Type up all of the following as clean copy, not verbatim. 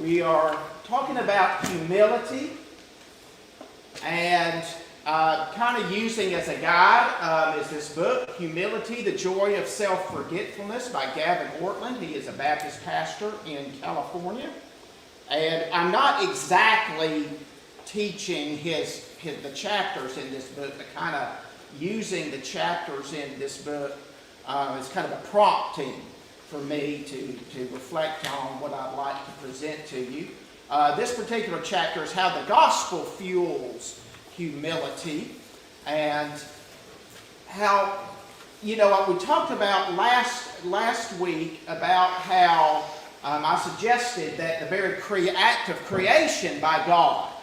We are talking about humility and kind of using as a guide is this book, Humility, The Joy of Self-Forgetfulness by Gavin Ortlund. He is a Baptist pastor in California. And I'm not exactly teaching the chapters in this book, but kind of using the chapters in this book as kind of a prompting for me to reflect on what I'd like to present to you. This particular chapter is how the gospel fuels humility, and how, we talked about last week about how I suggested that the very act of creation by God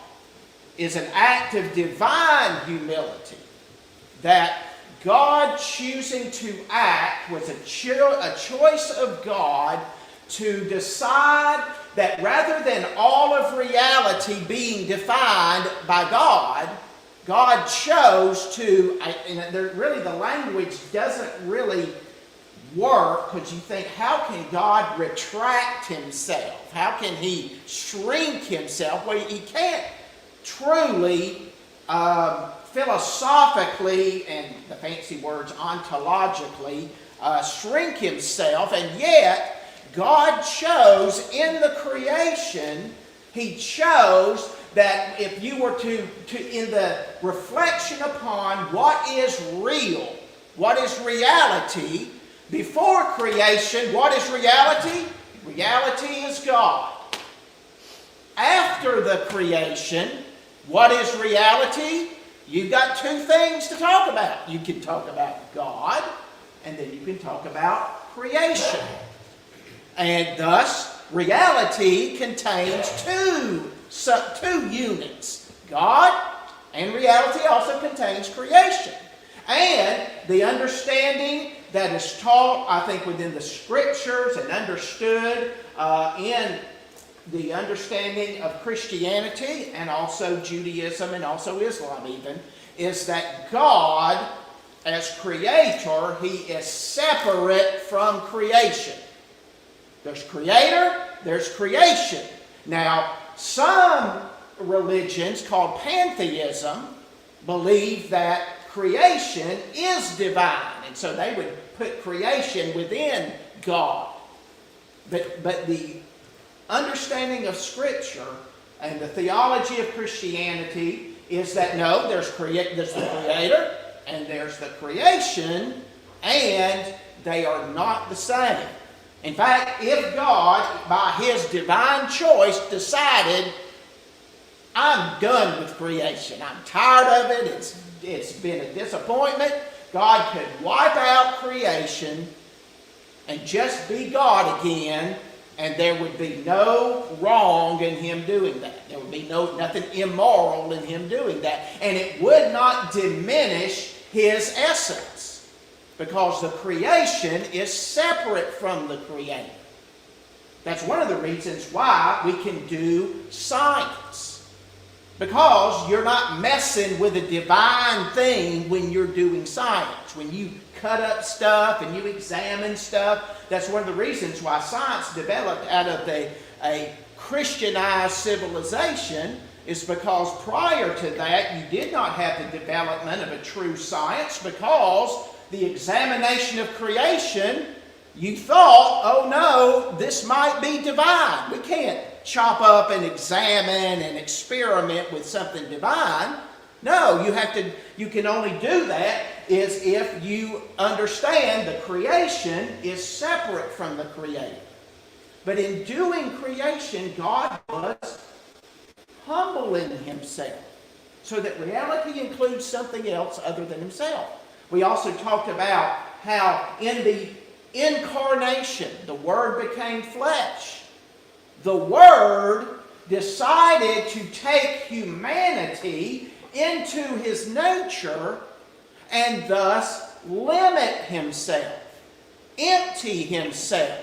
is an act of divine humility. That God choosing to act was a choice of God to decide that rather than all of reality being defined by God, God chose to, and really the language doesn't really work, because you think, how can God retract himself? How can he shrink himself? Well, he can't truly philosophically, and the fancy words ontologically, shrink himself, and yet God chose in the creation, he chose that if you were to in the reflection upon what is real, what is reality, before creation, what is reality? Reality is God. After the creation, what is reality? You've got two things to talk about. You can talk about God, and then you can talk about creation. And thus, reality contains two units. God, and reality also contains creation. And the understanding that is taught, I think, within the Scriptures and understood in the understanding of Christianity and also Judaism and also Islam even, is that God, as creator, he is separate from creation. There's creator, there's creation. Now, some religions called pantheism believe that creation is divine, and so they would put creation within God. But the understanding of Scripture and the theology of Christianity is that no, there's the creator and there's the creation, and they are not the same. In fact, if God, by his divine choice, decided, I'm done with creation, I'm tired of it, it's been a disappointment, God could wipe out creation and just be God again, and there would be no wrong in him doing that. There would be nothing immoral in him doing that. And it would not diminish his essence, because the creation is separate from the creator. That's one of the reasons why we can do science. Because you're not messing with a divine thing when you're doing science. When you cut up stuff and you examine stuff, that's one of the reasons why science developed out of a Christianized civilization, is because prior to that you did not have the development of a true science, because the examination of creation, you thought, oh no, this might be divine. We can't chop up and examine and experiment with something divine. No, you can only do that is if you understand the creation is separate from the creator. But in doing creation, God was humbling himself, so that reality includes something else other than himself. We also talked about how in the incarnation, the Word became flesh. The Word decided to take humanity into his nature and thus limit himself, empty himself.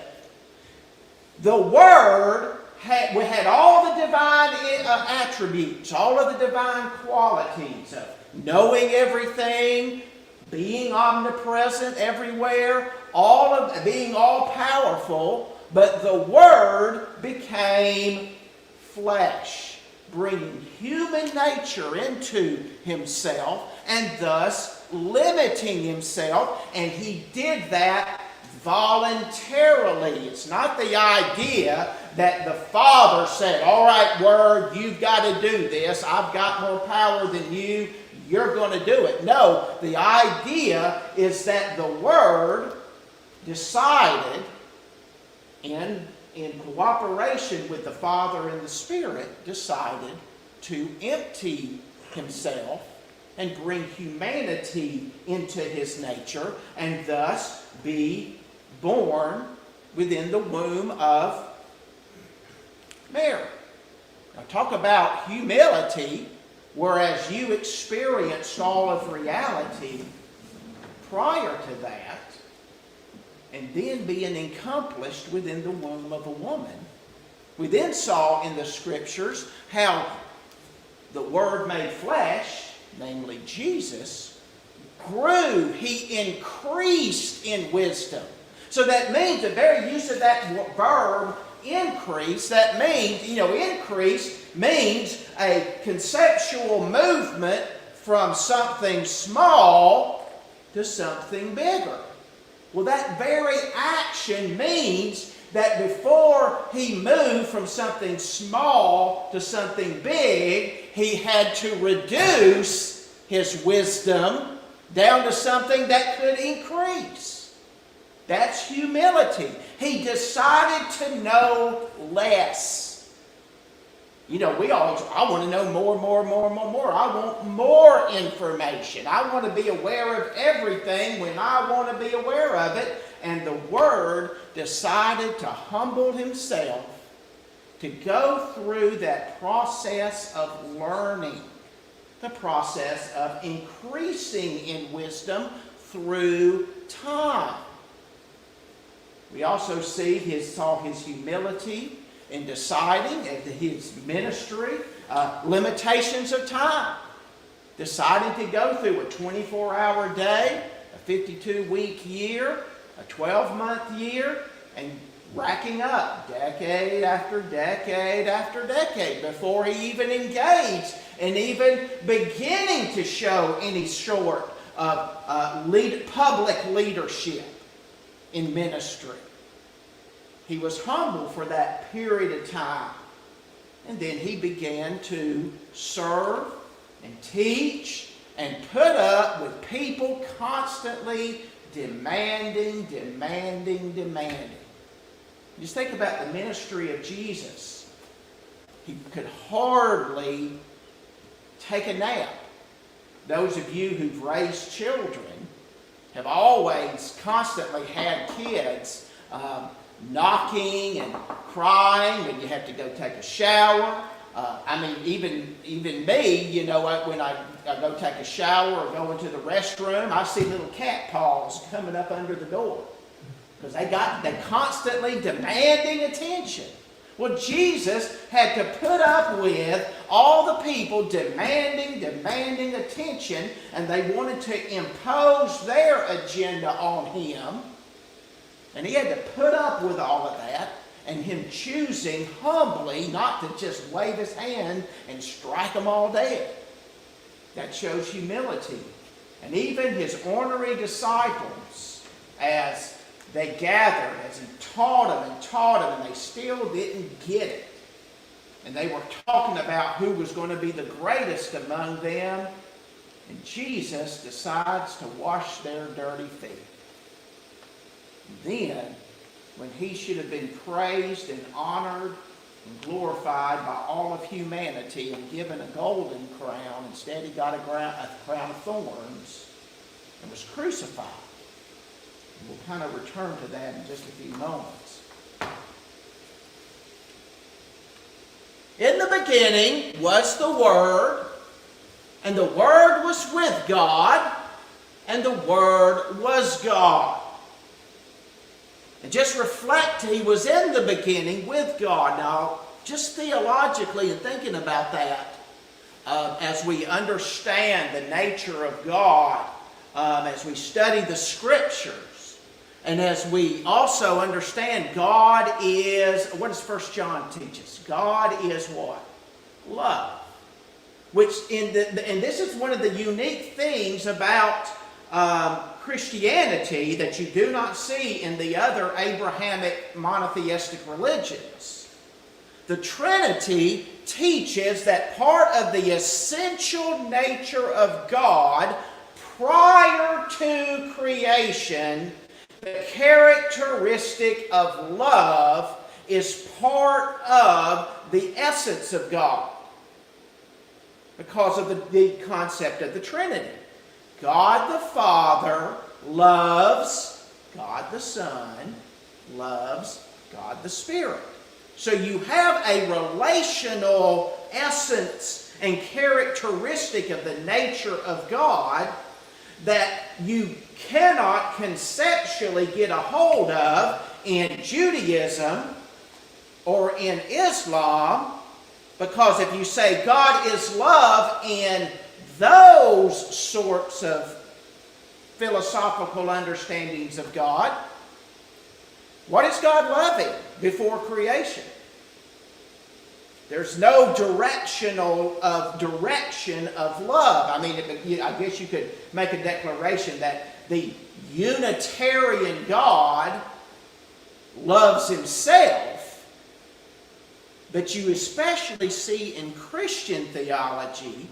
The Word had all the divine attributes, all of the divine qualities of knowing everything, being omnipresent everywhere, being all powerful, but the Word became flesh, bringing human nature into himself and thus limiting himself, and he did that voluntarily. It's not the idea that the Father said, all right, Word, you've got to do this. I've got more power than you. You're going to do it. No, the idea is that the Word decided in cooperation with the Father and the Spirit, decided to empty himself and bring humanity into his nature and thus be born within the womb of Mary. Now talk about humility, whereas you experienced all of reality prior to that, and then being accomplished within the womb of a woman. We then saw in the Scriptures how the Word made flesh, namely Jesus, grew. He increased in wisdom. So that means, the very use of that verb, increase, that means, increase means a conceptual movement from something small to something bigger. Well, that very action means that before he moved from something small to something big, he had to reduce his wisdom down to something that could increase. That's humility. He decided to know less. I want to know more. I want more information. I want to be aware of everything when I want to be aware of it. And the Word decided to humble himself, to go through that process of learning, the process of increasing in wisdom through time. We also saw his humility in deciding at his ministry, limitations of time. Deciding to go through a 24-hour day, a 52-week year, a 12-month year, and racking up decade after decade after decade before he even engaged and even beginning to show any sort of public leadership in ministry. He was humble for that period of time. And then he began to serve and teach and put up with people constantly demanding. Just think about the ministry of Jesus. He could hardly take a nap. Those of you who've raised children have always constantly had kids knocking and crying when you have to go take a shower. Even me, when I go take a shower or go into the restroom, I see little cat paws coming up under the door because they're constantly demanding attention. Well, Jesus had to put up with all the people demanding attention, and they wanted to impose their agenda on him. And he had to put up with all of that, and him choosing humbly not to just wave his hand and strike them all dead. That shows humility. And even his ornery disciples, as they gathered, as he taught them, and they still didn't get it. And they were talking about who was going to be the greatest among them. And Jesus decides to wash their dirty feet. Then, when he should have been praised and honored and glorified by all of humanity and given a golden crown, instead he got a crown of thorns and was crucified. And we'll kind of return to that in just a few moments. In the beginning was the Word, and the Word was with God, and the Word was God. And just reflect, he was in the beginning with God. Now, just theologically and thinking about that, as we understand the nature of God, as we study the Scriptures, And as we also understand, God is, what does 1 John teach us? God is what? Love. Which, and this is one of the unique things about Christianity that you do not see in the other Abrahamic monotheistic religions. The Trinity teaches that part of the essential nature of God prior to creation, the characteristic of love, is part of the essence of God because of the concept of the Trinity. God the Father loves God the Son, loves God the Spirit. So you have a relational essence and characteristic of the nature of God that you cannot conceptually get a hold of in Judaism or in Islam, because if you say God is love in those sorts of philosophical understandings of God, what is God loving before creation? There's no direction of love. I mean, I guess you could make a declaration that the Unitarian God loves himself, but you especially see in Christian theology,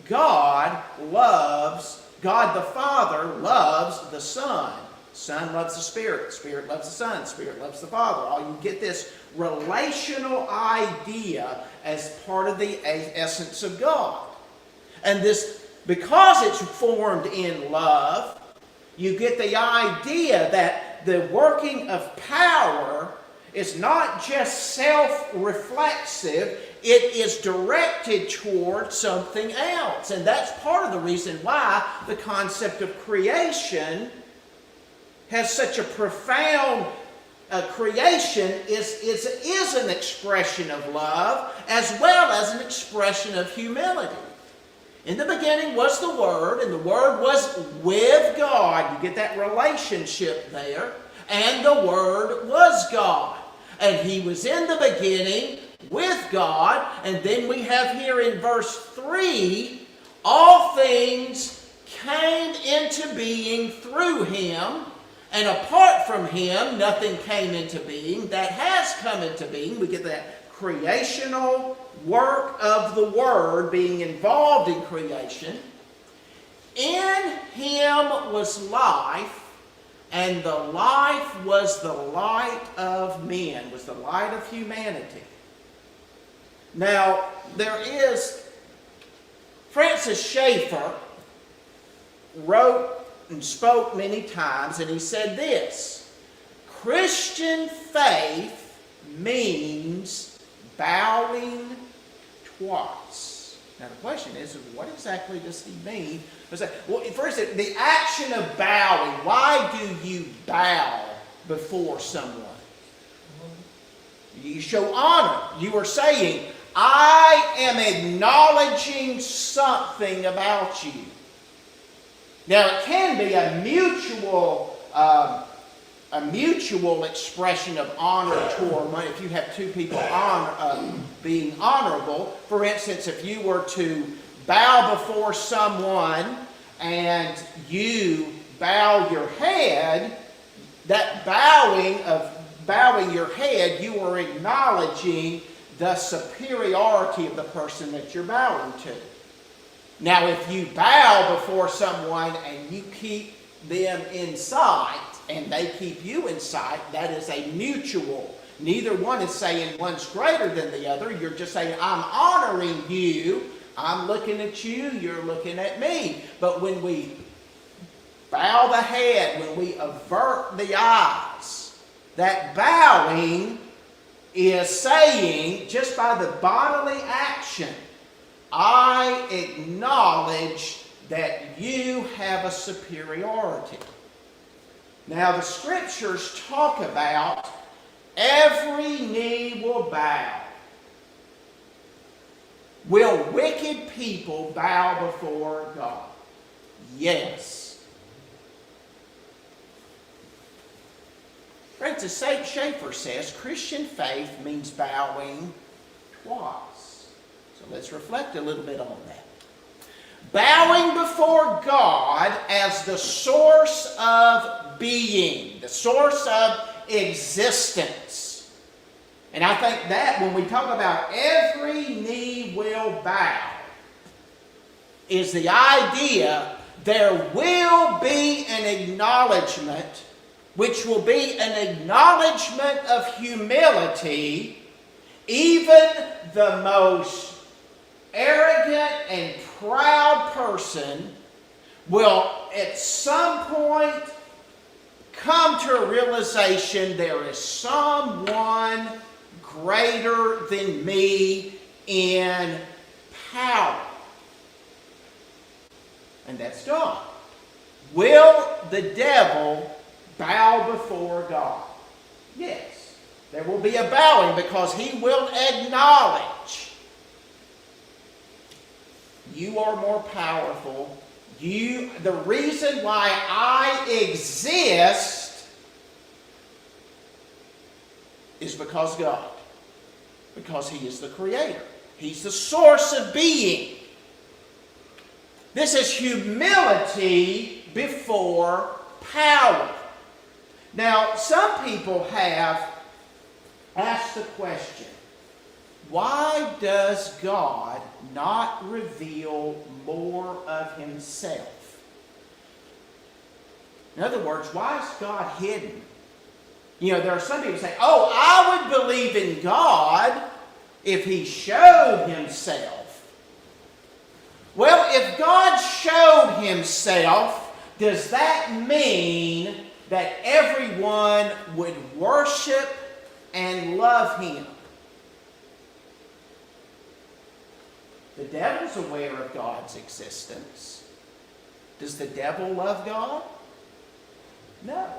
God the Father loves the Son. Son loves the Spirit. Spirit loves the Son. Spirit loves the Father. You get this relational idea as part of the essence of God. And this, because it's formed in love, you get the idea that the working of power is not just self-reflexive, it is directed toward something else. And that's part of the reason why the concept of creation has such a profound creation is an expression of love as well as an expression of humility. In the beginning was the Word, and the Word was with God. You get that relationship there. And the Word was God. And He was in the beginning with God. And then we have here in verse 3, all things came into being through Him. And apart from Him, nothing came into being that has come into being. We get that creational work of the Word being involved in creation. In Him was life, and the life was the light of men, was the light of humanity. Now, Francis Schaeffer wrote and spoke many times, and he said this: Christian faith means bowing twice. Now the question is, what exactly does he mean? Well, first, the action of bowing. Why do you bow before someone? You show honor. You are saying, I am acknowledging something about you. Now, it can be a mutual expression of honor toward one. If you have two people being honorable, for instance, if you were to bow before someone and you bow your head, that bowing your head, you are acknowledging the superiority of the person that you're bowing to. Now, if you bow before someone and you keep them in sight and they keep you in sight, that is a mutual. Neither one is saying one's greater than the other. You're just saying, I'm honoring you. I'm looking at you. You're looking at me. But when we bow the head, when we avert the eyes, that bowing is saying, just by the bodily action, I acknowledge that you have a superiority. Now the Scriptures talk about every knee will bow. Will wicked people bow before God? Yes. Francis Schaeffer says Christian faith means bowing twice. So let's reflect a little bit on that. Bowing before God as the source of being, the source of existence. And I think that when we talk about every knee will bow, is the idea there will be an acknowledgement, which will be an acknowledgement of humility. Even the most arrogant and proud person will at some point come to a realization there is someone greater than me in power. And that's God. Will the devil bow before God? Yes. There will be a bowing because he will acknowledge you are more powerful. The reason why I exist is because God. Because He is the Creator. He's the source of being. This is humility before power. Now, some people have asked the question, why does God not reveal more of Himself? In other words, why is God hidden? You know, there are some people who say, oh, I would believe in God if He showed Himself. Well, if God showed Himself, does that mean that everyone would worship and love Him? The devil's aware of God's existence. Does the devil love God? No.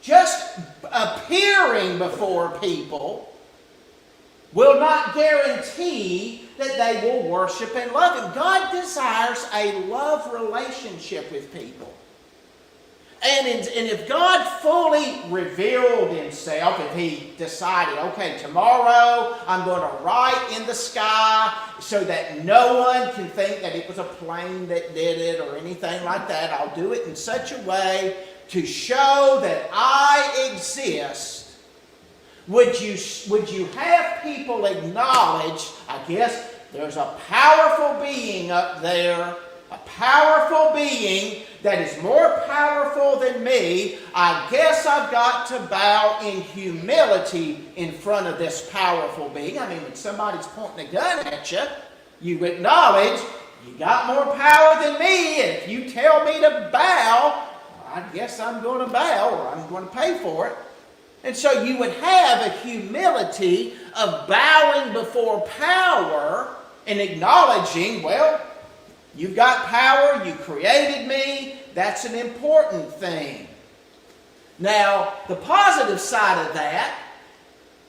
Just appearing before people will not guarantee that they will worship and love Him. God desires a love relationship with people. And if God fully revealed Himself, if He decided, okay, tomorrow I'm going to write in the sky so that no one can think that it was a plane that did it or anything like that, I'll do it in such a way to show that I exist. Would you have people acknowledge, I guess, there's a powerful being up there, a powerful being that is more powerful than me. I guess I've got to bow in humility in front of this powerful being. I mean, when somebody's pointing a gun at you, you acknowledge, you got more power than me, and if you tell me to bow, I guess I'm going to bow, or I'm going to pay for it. And so you would have a humility of bowing before power and acknowledging, well, you've got power, you created me, that's an important thing. Now, the positive side of that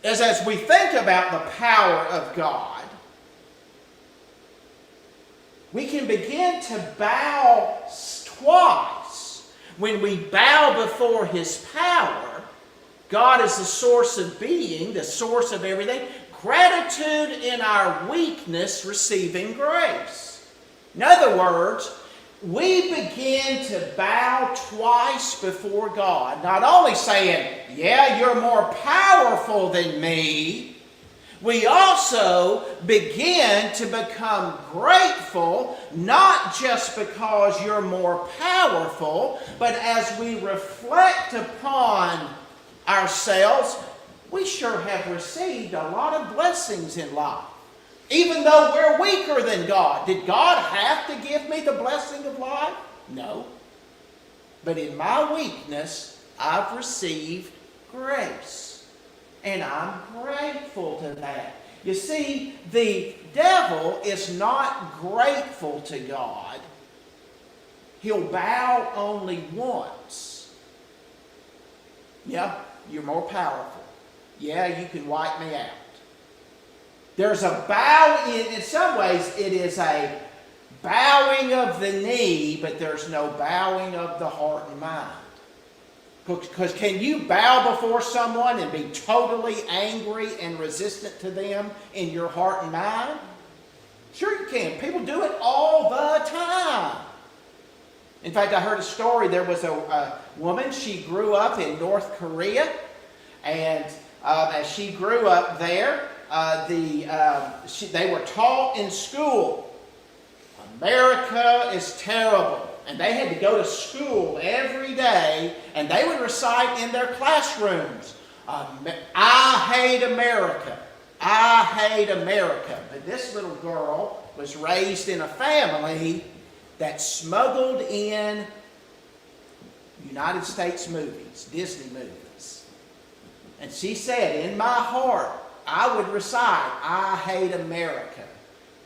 is as we think about the power of God, we can begin to bow twice. When we bow before His power, God is the source of being, the source of everything. Gratitude in our weakness, receiving grace. In other words, we begin to bow twice before God. Not only saying, yeah, you're more powerful than me, we also begin to become grateful, not just because you're more powerful, but as we reflect upon ourselves, we sure have received a lot of blessings in life. Even though we're weaker than God. Did God have to give me the blessing of life? No. But in my weakness, I've received grace. And I'm grateful to that. You see, the devil is not grateful to God. He'll bow only once. Yeah, you're more powerful. Yeah, you can wipe me out. There's a bow, in some ways it is a bowing of the knee, but there's no bowing of the heart and mind. Because can you bow before someone and be totally angry and resistant to them in your heart and mind? Sure you can. People do it all the time. In fact, I heard a story. There was a woman, she grew up in North Korea, and as she grew up there, they were taught in school, America is terrible. And they had to go to school every day, and they would recite in their classrooms, I hate America. I hate America. But this little girl was raised in a family that smuggled in United States movies, Disney movies. And she said, in my heart, I would recite, I hate America.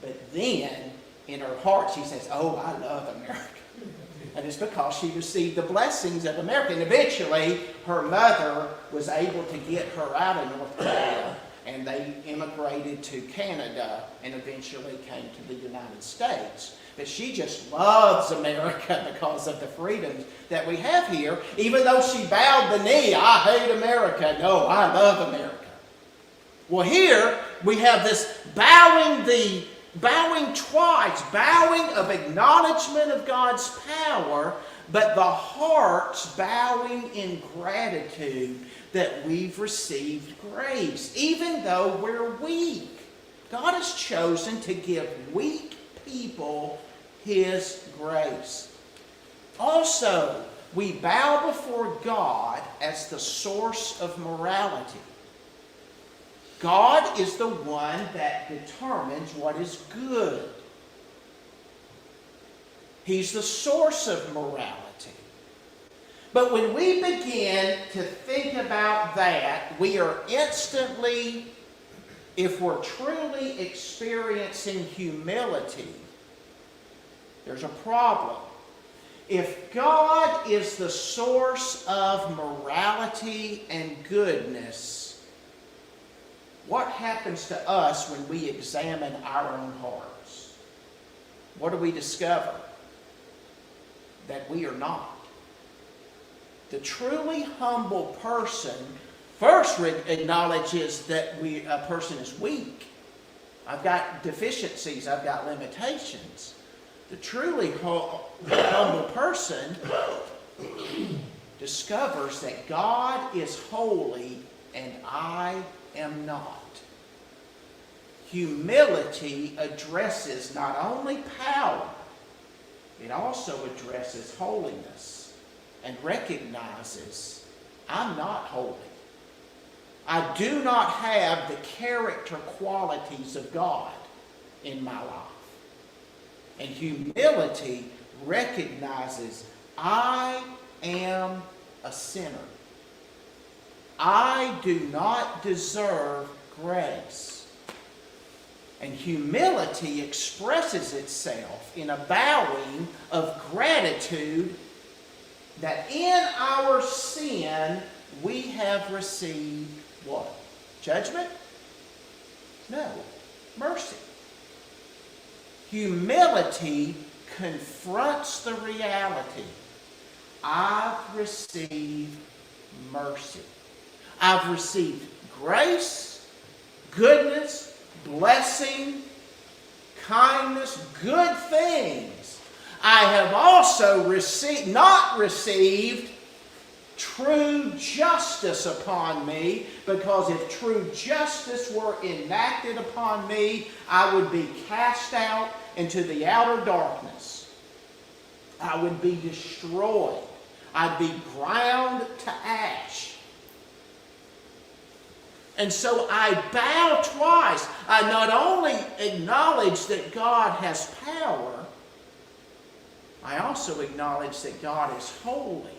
But then, in her heart, she says, oh, I love America. And it's because she received the blessings of America. And eventually, her mother was able to get her out of North Korea. And they immigrated to Canada and eventually came to the United States. But she just loves America because of the freedoms that we have here. Even though she bowed the knee, I hate America. No, I love America. Well, here we have this bowing twice, bowing of acknowledgement of God's power, but the heart's bowing in gratitude that we've received grace, even though we're weak. God has chosen to give weak people His grace. Also, we bow before God as the source of morality. God is the one that determines what is good. He's the source of morality. But when we begin to think about that, we are instantly, if we're truly experiencing humility, there's a problem. If God is the source of morality and goodness, what happens to us when we examine our own hearts? What do we discover? That we are not. The truly humble person first acknowledges that a person is weak. I've got deficiencies. I've got limitations. The truly humble person discovers that God is holy and I am not. Humility addresses not only power, it also addresses holiness and recognizes I'm not holy. I do not have the character qualities of God in my life. And humility recognizes I am a sinner. I do not deserve grace. And humility expresses itself in a bowing of gratitude that in our sin we have received what? Judgment? No. Mercy. Humility confronts the reality. I've received mercy. I've received grace, goodness, blessing, kindness, good things. I have also not received true justice upon me, because if true justice were enacted upon me, I would be cast out into the outer darkness. I would be destroyed. I'd be ground to ash. And so I bow twice. I not only acknowledge that God has power, I also acknowledge that God is holy.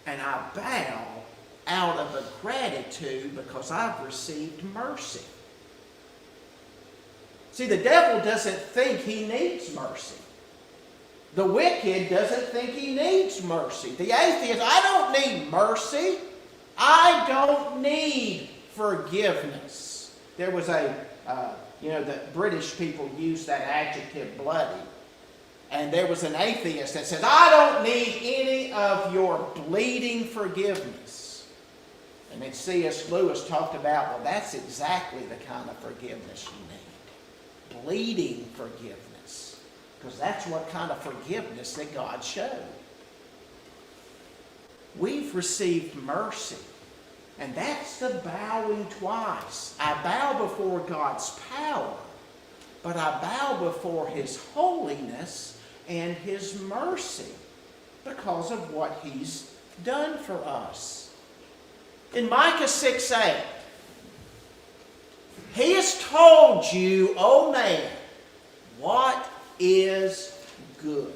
And I bow out of a gratitude because I've received mercy. See, the devil doesn't think he needs mercy. The wicked doesn't think he needs mercy. The atheist, I don't need mercy. I don't need forgiveness. There was the British people used that adjective bloody. And there was an atheist that says, I don't need any of your bleeding forgiveness. And then C.S. Lewis talked about, well, that's exactly the kind of forgiveness you need. Bleeding forgiveness. Because that's what kind of forgiveness that God showed. We've received mercy. And that's the bowing twice. I bow before God's power, but I bow before His holiness and His mercy because of what He's done for us. In Micah 6:8, He has told you, oh man, what is good.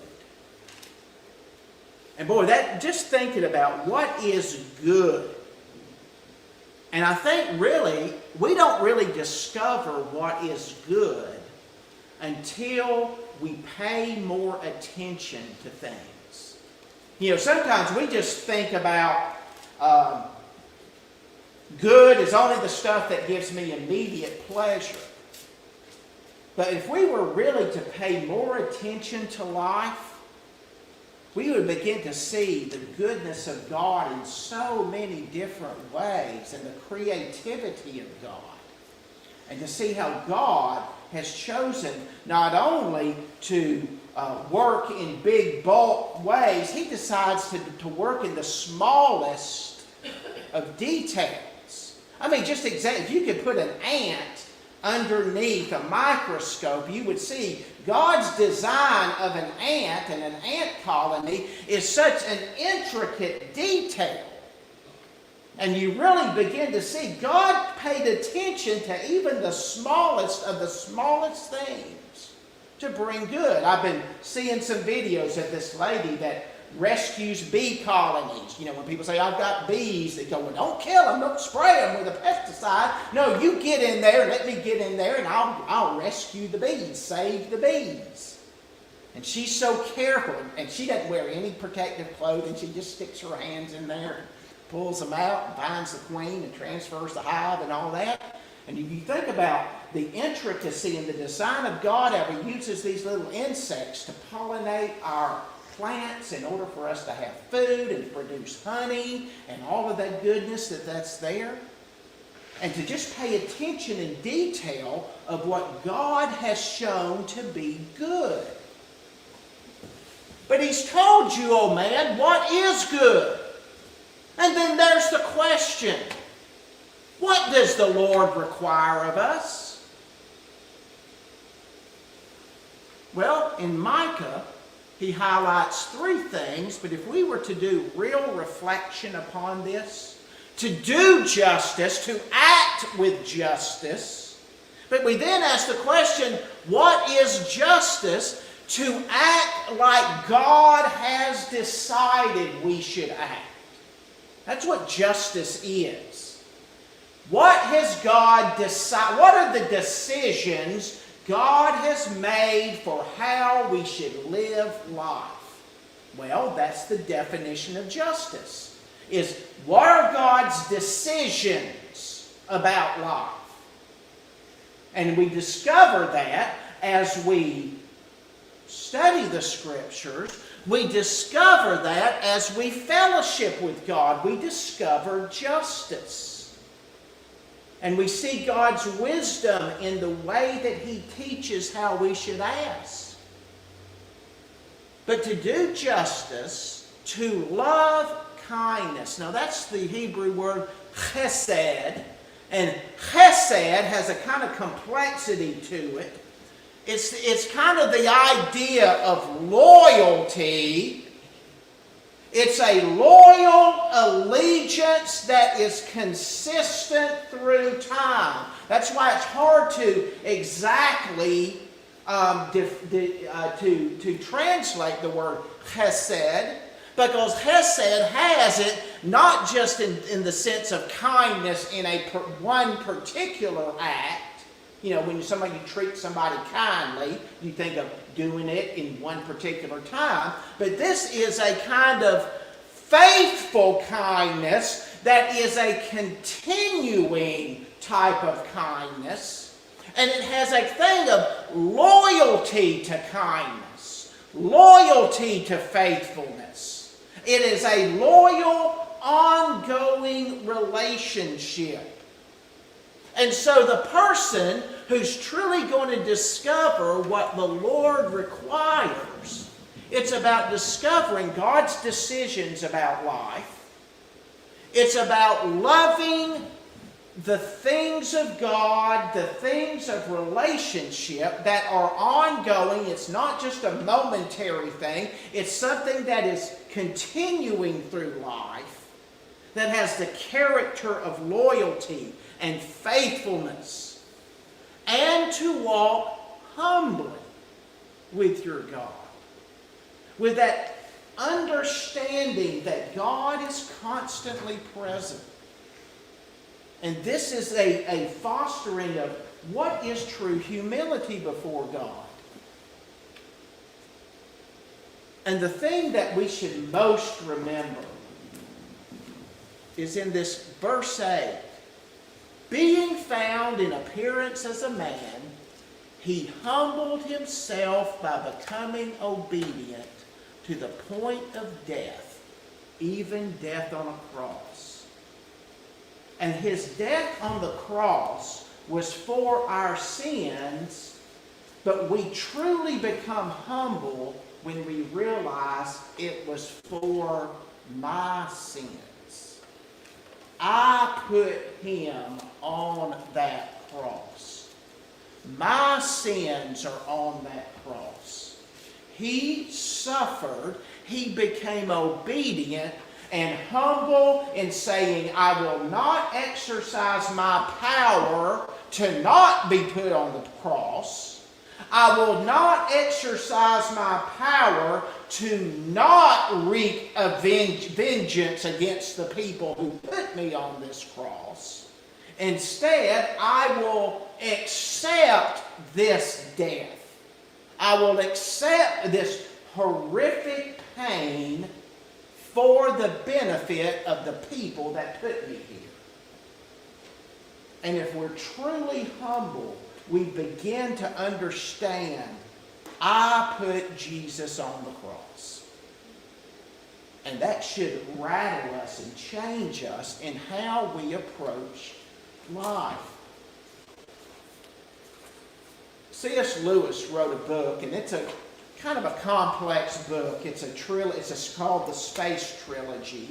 And boy, that just thinking about what is good. And I think really, we don't really discover what is good until we pay more attention to things. You know, sometimes we just think about good is only the stuff that gives me immediate pleasure. But if we were really to pay more attention to life, we would begin to see the goodness of God in so many different ways and the creativity of God. And to see how God has chosen not only to work in big bulk ways, He decides to work in the smallest of details. I mean, just exactly, if you could put an ant underneath a microscope, you would see God's design of an ant and an ant colony is such an intricate detail. And you really begin to see God paid attention to even the smallest of the smallest things to bring good. I've been seeing some videos of this lady that rescues bee colonies. You know, when people say, I've got bees, they go, well, don't kill them, don't spray them with a pesticide. No, you get in there, let me get in there, and I'll rescue the bees, save the bees. And she's so careful, and she doesn't wear any protective clothing. She just sticks her hands in there, and pulls them out, and finds the queen, and transfers the hive and all that. And if you think about the intricacy and the design of God, how He uses these little insects to pollinate our plants in order for us to have food and produce honey and all of that goodness that's there. And to just pay attention in detail of what God has shown to be good. But He's told you, oh man, what is good? And then there's the question, what does the Lord require of us? Well, in Micah, he highlights three things, but if we were to do real reflection upon this, to do justice, to act with justice, but we then ask the question, what is justice? To act like God has decided we should act. That's what justice is. What has God decided? What are the decisions God has made for how we should live life? Well, that's the definition of justice. Is what are God's decisions about life? And we discover that as we study the Scriptures. We discover that as we fellowship with God. We discover justice. And we see God's wisdom in the way that He teaches how we should ask. But to do justice, to love kindness. Now that's the Hebrew word chesed. And chesed has a kind of complexity to it. It's kind of the idea of loyalty. It's a loyal allegiance that is consistent through time. That's why it's hard to exactly to translate the word chesed, because chesed has it not just in the sense of kindness in one particular act. You know, when somebody treats somebody kindly, you think of doing it in one particular time. But this is a kind of faithful kindness that is a continuing type of kindness. And it has a thing of loyalty to kindness. loyalty to faithfulness. It is a loyal, ongoing relationship. And so the person who's truly going to discover what the Lord requires, it's about discovering God's decisions about life. It's about loving the things of God, the things of relationship that are ongoing. It's not just a momentary thing. It's something that is continuing through life, that has the character of loyalty and faithfulness, and to walk humbly with your God, with that understanding that God is constantly present. And this is a fostering of what is true humility before God. And the thing that we should most remember is in this verse 8. Being found in appearance as a man, he humbled himself by becoming obedient to the point of death, even death on a cross. And his death on the cross was for our sins, but we truly become humble when we realize it was for my sins. I put him on that cross. My sins are on that cross. He suffered. He became obedient and humble in saying, I will not exercise my power to not be put on the cross. I will not exercise my power to not wreak vengeance against the people who put me on this cross. Instead, I will accept this death. I will accept this horrific pain for the benefit of the people that put me here. And if we're truly humble, we begin to understand, I put Jesus on the cross. And that should rattle us and change us in how we approach life. C.S. Lewis wrote a book, and it's a kind of a complex book. It's called the Space Trilogy.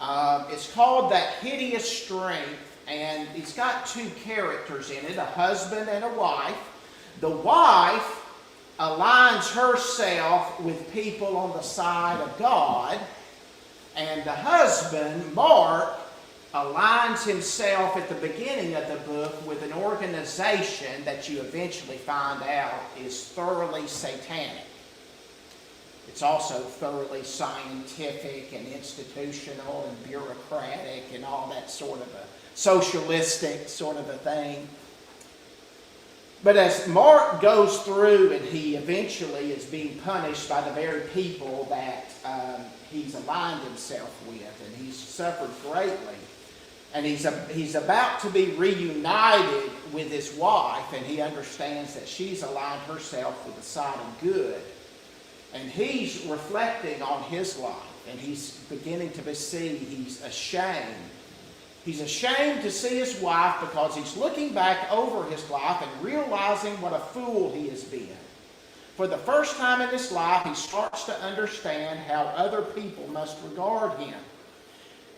It's called That Hideous Strength, and it's got two characters in it, a husband and a wife. The wife aligns herself with people on the side of God, and the husband, Mark, aligns himself at the beginning of the book with an organization that you eventually find out is thoroughly satanic. It's also thoroughly scientific and institutional and bureaucratic and all that sort of a socialistic sort of a thing. But as Mark goes through and he eventually is being punished by the very people that he's aligned himself with, and he's suffered greatly, and he's about to be reunited with his wife, and he understands that she's aligned herself with the side of good. And he's reflecting on his life, and he's beginning to see he's ashamed. He's ashamed to see his wife because he's looking back over his life and realizing what a fool he has been. For the first time in his life, he starts to understand how other people must regard him.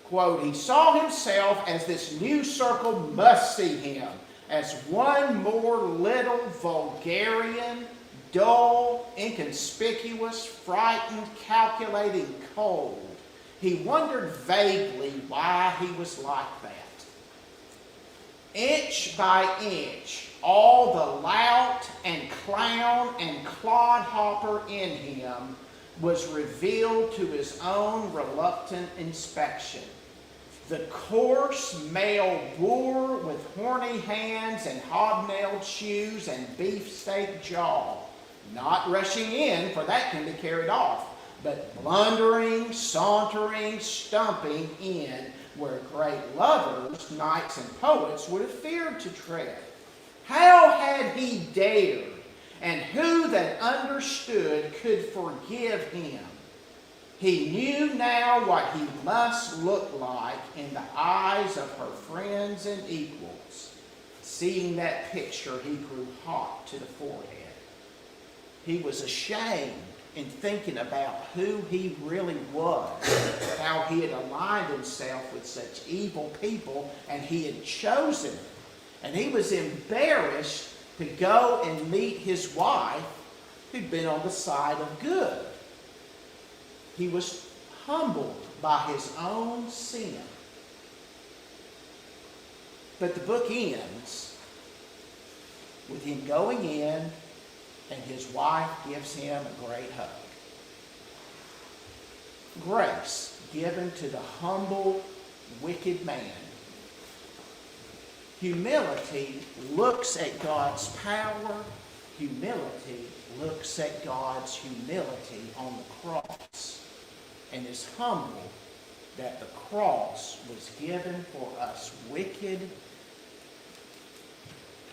Quote, he saw himself as this new circle must see him, as one more little vulgarian, dull, inconspicuous, frightened, calculating, cold. He wondered vaguely why he was like that. Inch by inch, all the lout and clown and clodhopper in him was revealed to his own reluctant inspection. The coarse male boor with horny hands and hobnailed shoes and beefsteak jaw, not rushing in, for that can be carried off, but blundering, sauntering, stumping in where great lovers, knights and poets would have feared to tread. How had he dared, And who that understood could forgive him? He knew now what he must look like in the eyes of her friends and equals. Seeing that picture, he grew hot to the forehead. He was ashamed in thinking about who he really was, how he had aligned himself with such evil people, and he had chosen it. And he was embarrassed to go and meet his wife, who'd been on the side of good. He was humbled by his own sin. But the book ends with him going in, and his wife gives him a great hug. Grace given to the humble, wicked man. Humility looks at God's power. Humility looks at God's humility on the cross and is humbled that the cross was given for us wicked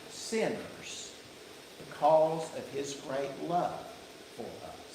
sinners because of his great love for us.